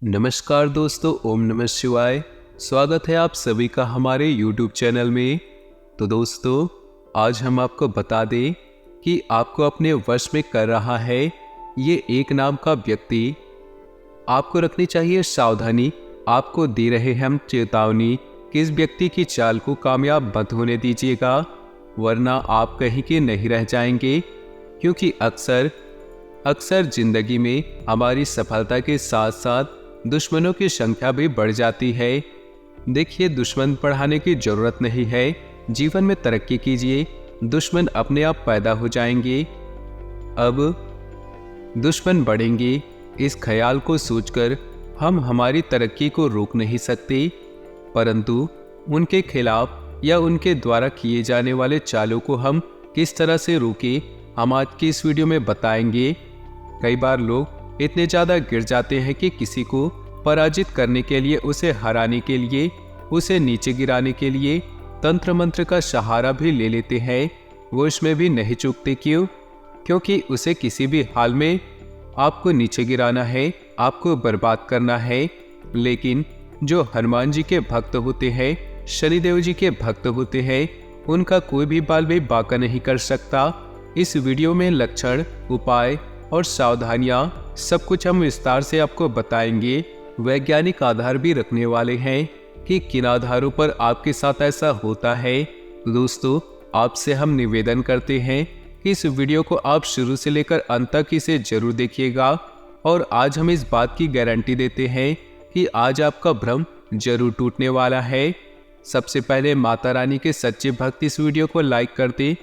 नमस्कार दोस्तों, ओम नमः शिवाय। स्वागत है आप सभी का हमारे YouTube चैनल में। तो दोस्तों, आज हम आपको बता दें कि आपको अपने वश में कर रहा है ये एक नाम का व्यक्ति। आपको रखनी चाहिए सावधानी। आपको दे रहे हैं हम चेतावनी कि इस व्यक्ति की चाल को कामयाब मत होने दीजिएगा, वरना आप कहीं के नहीं रह जाएंगे। क्योंकि अक्सर जिंदगी में हमारी सफलता के साथ साथ दुश्मनों की संख्या भी बढ़ जाती है। देखिए, दुश्मन बढ़ाने की जरूरत नहीं है। जीवन में तरक्की कीजिए, दुश्मन अपने आप पैदा हो जाएंगे। अब दुश्मन बढ़ेंगे, इस ख्याल को सोचकर हम हमारी तरक्की को रोक नहीं सकते, परंतु उनके खिलाफ या उनके द्वारा किए जाने वाले चालों को हम किस तरह से रोकें, हम आज की इस वीडियो में बताएंगे। कई बार लोग इतने ज़्यादा गिर जाते हैं कि किसी को पराजित करने के लिए, उसे हराने के लिए, उसे नीचे गिराने के लिए तंत्र मंत्र का सहारा भी ले लेते हैं। वो इसमें भी नहीं चूकते। क्योंकि उसे किसी भी हाल में आपको नीचे गिराना है, आपको बर्बाद करना है। लेकिन जो हनुमान जी के भक्त होते हैं, शनिदेव जी के भक्त होते हैं, उनका कोई भी बाल भी बांका नहीं कर सकता। इस वीडियो में लक्षण, उपाय और सावधानियां सब कुछ हम विस्तार से आपको बताएंगे। वैज्ञानिक आधार भी रखने वाले हैं कि किन आधारों पर आपके साथ ऐसा होता है। दोस्तों, आपसे हम निवेदन करते हैं कि इस वीडियो को आप शुरू से लेकर अंत तक इसे जरूर देखिएगा। और आज हम इस बात की गारंटी देते हैं कि आज आपका भ्रम जरूर टूटने वाला है। सबसे पहले माता रानी के सच्चे भक्त इस वीडियो को लाइक कर दें,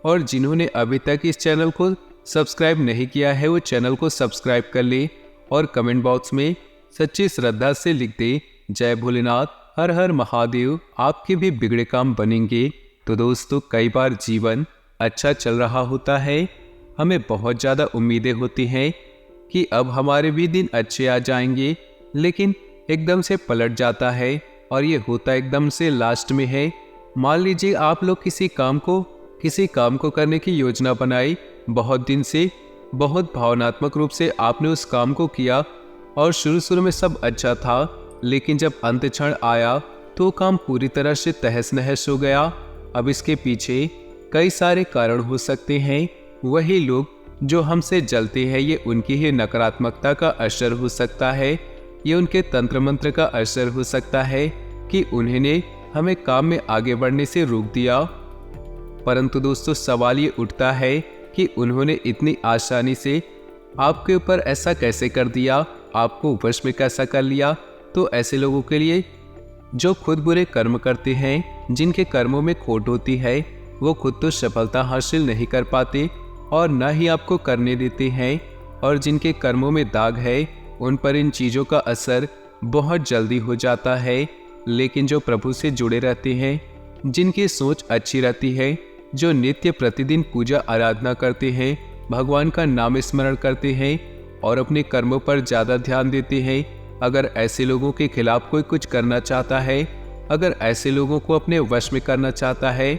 और जिन्होंने अभी तक इस चैनल को सब्सक्राइब नहीं किया है वो चैनल को सब्सक्राइब कर ले, और कमेंट बॉक्स में सच्ची श्रद्धा से लिख दे, जय भोलेनाथ, हर हर महादेव। आपके भी बिगड़े काम बनेंगे। तो दोस्तों, कई बार जीवन अच्छा चल रहा होता है, हमें बहुत ज़्यादा उम्मीदें होती हैं कि अब हमारे भी दिन अच्छे आ जाएंगे, लेकिन एकदम से पलट जाता है। और ये होता एकदम से लास्ट में है। मान लीजिए आप लोग किसी काम को करने की योजना बनाई, बहुत दिन से, बहुत भावनात्मक रूप से आपने उस काम को किया, और शुरू में सब अच्छा था, लेकिन जब अंत क्षण आया तो काम पूरी तरह से तहस नहस हो गया। अब इसके पीछे कई सारे कारण हो सकते हैं। वही लोग जो हमसे जलते हैं, ये उनकी ही नकारात्मकता का असर हो सकता है, ये उनके तंत्र मंत्र का असर हो सकता है कि उन्होंने हमें काम में आगे बढ़ने से रोक दिया। परंतु दोस्तों, सवाल ये उठता है कि उन्होंने इतनी आसानी से आपके ऊपर ऐसा कैसे कर दिया, आपको वश में कैसा कर लिया। तो ऐसे लोगों के लिए जो खुद बुरे कर्म करते हैं, जिनके कर्मों में खोट होती है, वो खुद तो सफलता हासिल नहीं कर पाते और न ही आपको करने देते हैं। और जिनके कर्मों में दाग है, उन पर इन चीज़ों का असर बहुत जल्दी हो जाता है। लेकिन जो प्रभु से जुड़े रहते हैं, जिनकी सोच अच्छी रहती है, जो नित्य प्रतिदिन पूजा आराधना करते हैं, भगवान का नाम स्मरण करते हैं और अपने कर्मों पर ज़्यादा ध्यान देते हैं, अगर ऐसे लोगों के खिलाफ कोई कुछ करना चाहता है, अगर ऐसे लोगों को अपने वश में करना चाहता है,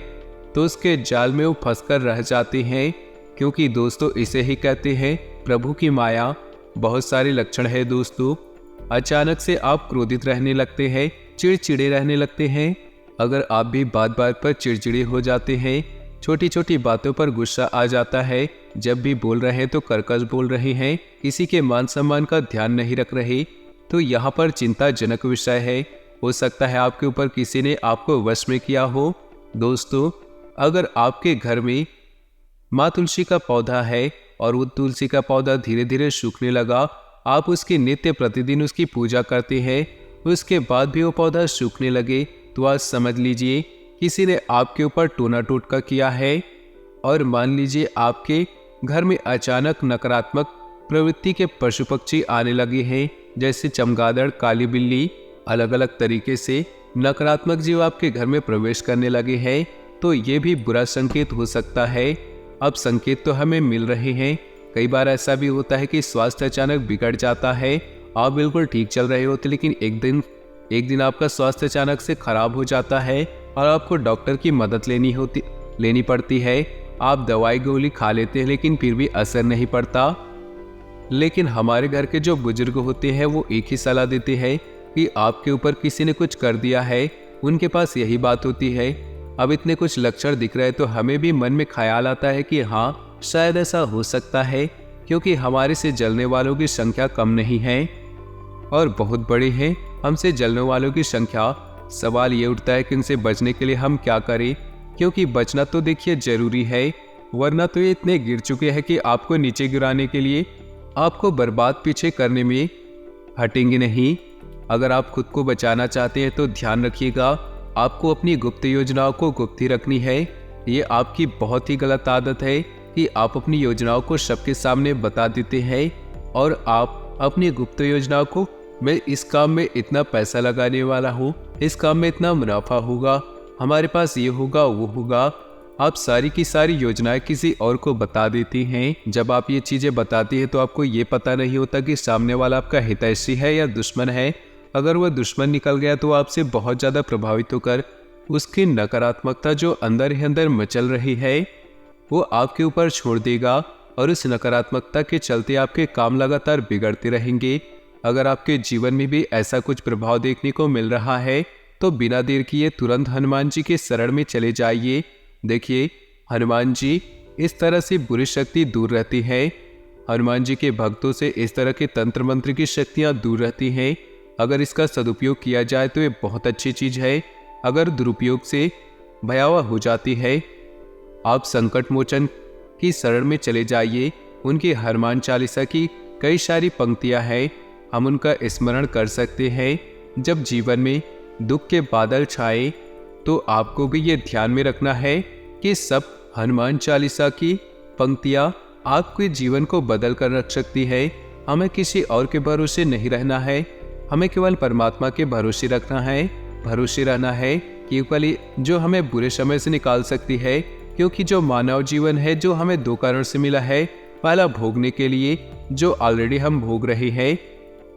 तो उसके जाल में वो फंसकर रह जाते हैं। क्योंकि दोस्तों, इसे ही कहते हैं प्रभु की माया। बहुत सारे लक्षण है दोस्तों। अचानक से आप क्रोधित रहने लगते हैं, चिड़चिड़े रहने लगते हैं। अगर आप भी बात बात पर चिड़चिड़े हो जाते हैं, छोटी छोटी बातों पर गुस्सा आ जाता है, जब भी बोल रहे हैं तो कर्कश बोल रहे हैं, किसी के मान सम्मान का ध्यान नहीं रख रहे, तो यहाँ पर चिंताजनक विषय है। हो सकता है आपके ऊपर किसी ने आपको वश में किया हो। दोस्तों, अगर आपके घर में माँ तुलसी का पौधा है और वो तुलसी का पौधा धीरे धीरे सूखने लगा, आप उसकी नित्य प्रतिदिन उसकी पूजा करते हैं, उसके बाद भी वो पौधा सूखने लगे, तो आज समझ लीजिए किसी ने आपके ऊपर टोना टोटका किया है। और मान लीजिए आपके घर में अचानक नकारात्मक प्रवृत्ति के पशु पक्षी आने लगे हैं, जैसे चमगादड़, काली बिल्ली, अलग अलग तरीके से नकारात्मक जीव आपके घर में प्रवेश करने लगे हैं, तो ये भी बुरा संकेत हो सकता है। अब संकेत तो हमें मिल रहे हैं। कई बार ऐसा भी होता है कि स्वास्थ्य अचानक बिगड़ जाता है, आप बिल्कुल ठीक चल रहे होते, लेकिन एक दिन आपका स्वास्थ्य अचानक से खराब हो जाता है और आपको डॉक्टर की मदद लेनी पड़ती है। आप दवाई गोली खा लेते हैं, लेकिन फिर भी असर नहीं पड़ता। लेकिन हमारे घर के जो बुजुर्ग होते हैं वो एक ही सलाह देते हैं कि आपके ऊपर किसी ने कुछ कर दिया है, उनके पास यही बात होती है। अब इतने कुछ लक्षण दिख रहे हैं तो हमें भी मन में ख्याल आता है कि हाँ शायद ऐसा हो सकता है, क्योंकि हमारे से जलने वालों की संख्या कम नहीं है और बहुत बड़ी है। हमसे जलने वालों की संख्या, सवाल ये उठता है कि इनसे बचने के लिए हम क्या करें, क्योंकि बचना तो देखिए जरूरी है, वरना तो ये इतने गिर चुके हैं कि आपको नीचे गिराने के लिए, आपको बर्बाद पीछे करने में हटेंगे नहीं। अगर आप खुद को बचाना चाहते हैं तो ध्यान रखिएगा, आपको अपनी गुप्त योजनाओं को गुप्त ही रखनी है। ये आपकी बहुत ही गलत आदत है कि आप अपनी योजनाओं को सबके सामने बता देते हैं और आप अपनी गुप्त योजनाओं को, मैं इस काम में इतना पैसा लगाने वाला हूँ, इस काम में इतना मुनाफा होगा, हमारे पास ये होगा वो होगा, आप सारी की सारी योजनाएं किसी और को बता देती हैं। जब आप ये चीजें बताती हैं तो आपको ये पता नहीं होता कि सामने वाला आपका हितैषी है या दुश्मन है। अगर वह दुश्मन निकल गया तो आपसे बहुत ज्यादा प्रभावित होकर उसकी नकारात्मकता जो अंदर ही अंदर मचल रही है वो आपके ऊपर छोड़ देगा और उस नकारात्मकता के चलते आपके काम लगातार बिगड़ते रहेंगे। अगर आपके जीवन में भी ऐसा कुछ प्रभाव देखने को मिल रहा है तो बिना देर किए तुरंत हनुमान जी के शरण में चले जाइए। देखिए, हनुमान जी इस तरह से बुरी शक्ति दूर रहती है। हनुमान जी के भक्तों से इस तरह के तंत्र मंत्र की शक्तियां दूर रहती हैं। अगर इसका सदुपयोग किया जाए तो ये बहुत अच्छी चीज है, अगर दुरुपयोग से भयावह हो जाती है। आप संकट मोचन की शरण में चले जाइए। उनकी हनुमान चालीसा की कई सारी पंक्तियां हैं, हम उनका स्मरण कर सकते हैं। जब जीवन में दुख के बादल छाए तो आपको भी ये ध्यान में रखना है कि सब हनुमान चालीसा की पंक्तियां आपके जीवन को बदल कर रख सकती है। हमें किसी और के भरोसे नहीं रहना है, हमें केवल परमात्मा के भरोसे रखना है, भरोसे रहना है केवल जो हमें बुरे समय से निकाल सकती है। क्योंकि जो मानव जीवन है जो हमें दो कारण से मिला है, पहला भोगने के लिए जो ऑलरेडी हम भोग रहे हैं।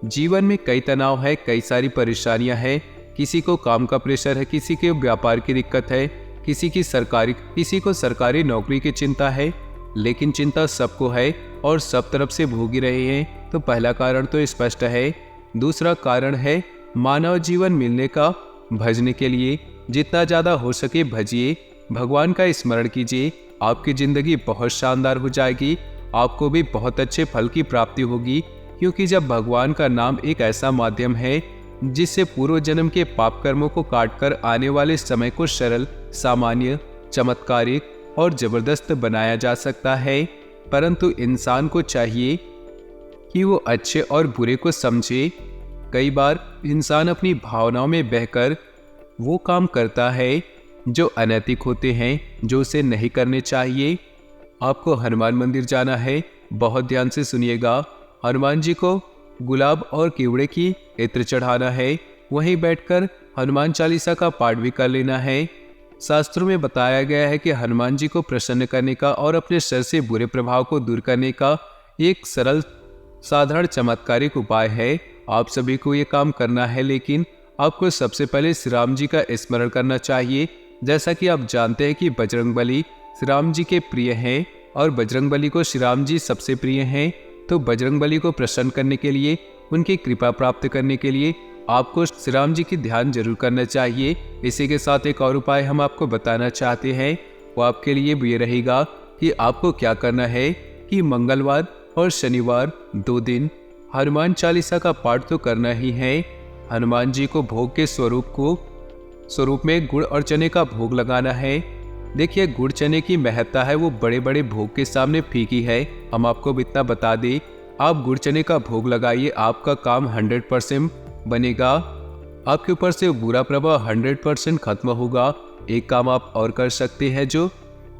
जीवन में कई तनाव है, कई सारी परेशानियां हैं, किसी को काम का प्रेशर है, किसी के व्यापार की दिक्कत है, किसी को सरकारी नौकरी की चिंता है, लेकिन चिंता सबको है और सब तरफ से भोग ही रहे हैं। तो पहला कारण तो स्पष्ट है। दूसरा कारण है मानव जीवन मिलने का, भजने के लिए जितना ज्यादा हो सके भजिए, भगवान का स्मरण कीजिए, आपकी जिंदगी बहुत शानदार हो जाएगी, आपको भी बहुत अच्छे फल की प्राप्ति होगी। क्योंकि जब भगवान का नाम एक ऐसा माध्यम है जिससे पूर्व जन्म के पाप कर्मों को काटकर आने वाले समय को सरल, सामान्य, चमत्कारिक और जबरदस्त बनाया जा सकता है। परंतु इंसान को चाहिए कि वो अच्छे और बुरे को समझे। कई बार इंसान अपनी भावनाओं में बहकर वो काम करता है जो अनैतिक होते हैं, जो उसे नहीं करने चाहिए। आपको हनुमान मंदिर जाना है, बहुत ध्यान से सुनिएगा। हनुमान जी को गुलाब और केवड़े की इत्र चढ़ाना है, वहीं बैठकर हनुमान चालीसा का पाठ भी कर लेना है। शास्त्रों में बताया गया है कि हनुमान जी को प्रसन्न करने का और अपने शरीर से बुरे प्रभाव को दूर करने का एक सरल, साधारण, चमत्कारिक उपाय है। आप सभी को ये काम करना है, लेकिन आपको सबसे पहले श्री राम जी का स्मरण करना चाहिए। जैसा कि आप जानते हैं कि बजरंगबली श्री राम जी के प्रिय हैं और बजरंगबली को श्री राम जी सबसे प्रिय हैं। तो बजरंगबली को प्रसन्न करने के लिए, उनकी कृपा प्राप्त करने के लिए आपको श्री राम जी की ध्यान जरूर करना चाहिए। इसी के साथ एक और उपाय हम आपको बताना चाहते हैं, वो आपके लिए ये रहेगा कि आपको क्या करना है कि मंगलवार और शनिवार 2 दिन हनुमान चालीसा का पाठ तो करना ही है। हनुमान जी को भोग के स्वरूप में गुड़ और चने का भोग लगाना है। देखिए, गुड़ चने की महत्ता है वो बड़े बड़े भोग के सामने फीकी है। हम आपको इतना बता दें, आप गुड़ चने का भोग लगाइए, आपका काम 100% बनेगा, आपके ऊपर से बुरा प्रभाव 100% खत्म होगा। एक काम आप और कर सकते हैं, जो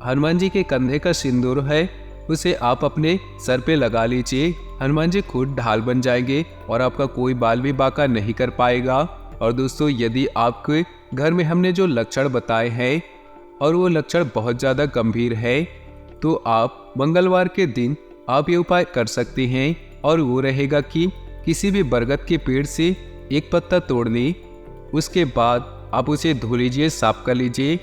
हनुमान जी के कंधे का सिंदूर है उसे आप अपने सर पे लगा लीजिए। हनुमान जी खुद ढाल बन जाएंगे और आपका कोई बाल भी बांका नहीं कर पाएगा। और दोस्तों, यदि आपके घर में हमने जो लक्षण बताए हैं और वो लक्षण बहुत ज़्यादा गंभीर है, तो आप मंगलवार के दिन आप ये उपाय कर सकते हैं। और वो रहेगा कि किसी भी बरगद के पेड़ से एक पत्ता तोड़ लें, उसके बाद आप उसे धो लीजिए, साफ कर लीजिए,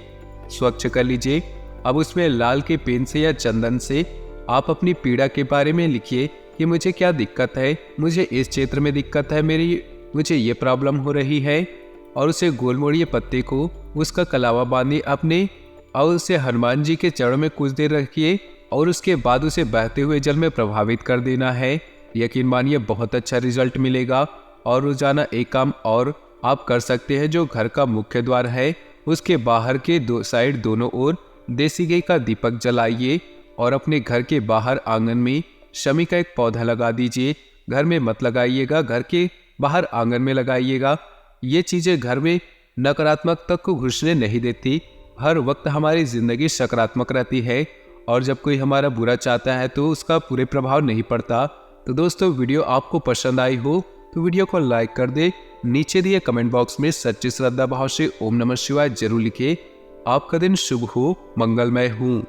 स्वच्छ कर लीजिए। अब उसमें लाल के पेन से या चंदन से आप अपनी पीड़ा के बारे में लिखिए कि मुझे क्या दिक्कत है, मुझे इस क्षेत्र में दिक्कत है, मुझे ये प्रॉब्लम हो रही है, और उसे गोल मोड़िए पत्ते को, उसका कलावा बांधिए अपने और उसे हनुमान जी के चरणों में कुछ देर रखिए और उसके बाद उसे बहते हुए जल में प्रभावित कर देना है। यकीन मानिए बहुत अच्छा रिजल्ट मिलेगा। और रोजाना एक काम और आप कर सकते हैं, जो घर का मुख्य द्वार है उसके बाहर के दो साइड दोनों ओर देसी घी का दीपक जलाइए और अपने घर के बाहर आंगन में शमी का एक पौधा लगा दीजिए। घर में मत लगाइएगा, घर के बाहर आंगन में लगाइएगा। ये चीजें घर में नकारात्मकता को घुसने नहीं देती। हर वक्त हमारी जिंदगी सकारात्मक रहती है और जब कोई हमारा बुरा चाहता है तो उसका पूरे प्रभाव नहीं पड़ता। तो दोस्तों, वीडियो आपको पसंद आई हो तो वीडियो को लाइक कर दे। नीचे दिए कमेंट बॉक्स में सच्ची श्रद्धा भाव से ओम नमः शिवाय जरूर लिखे। आपका दिन शुभ हो, मंगलमय हो।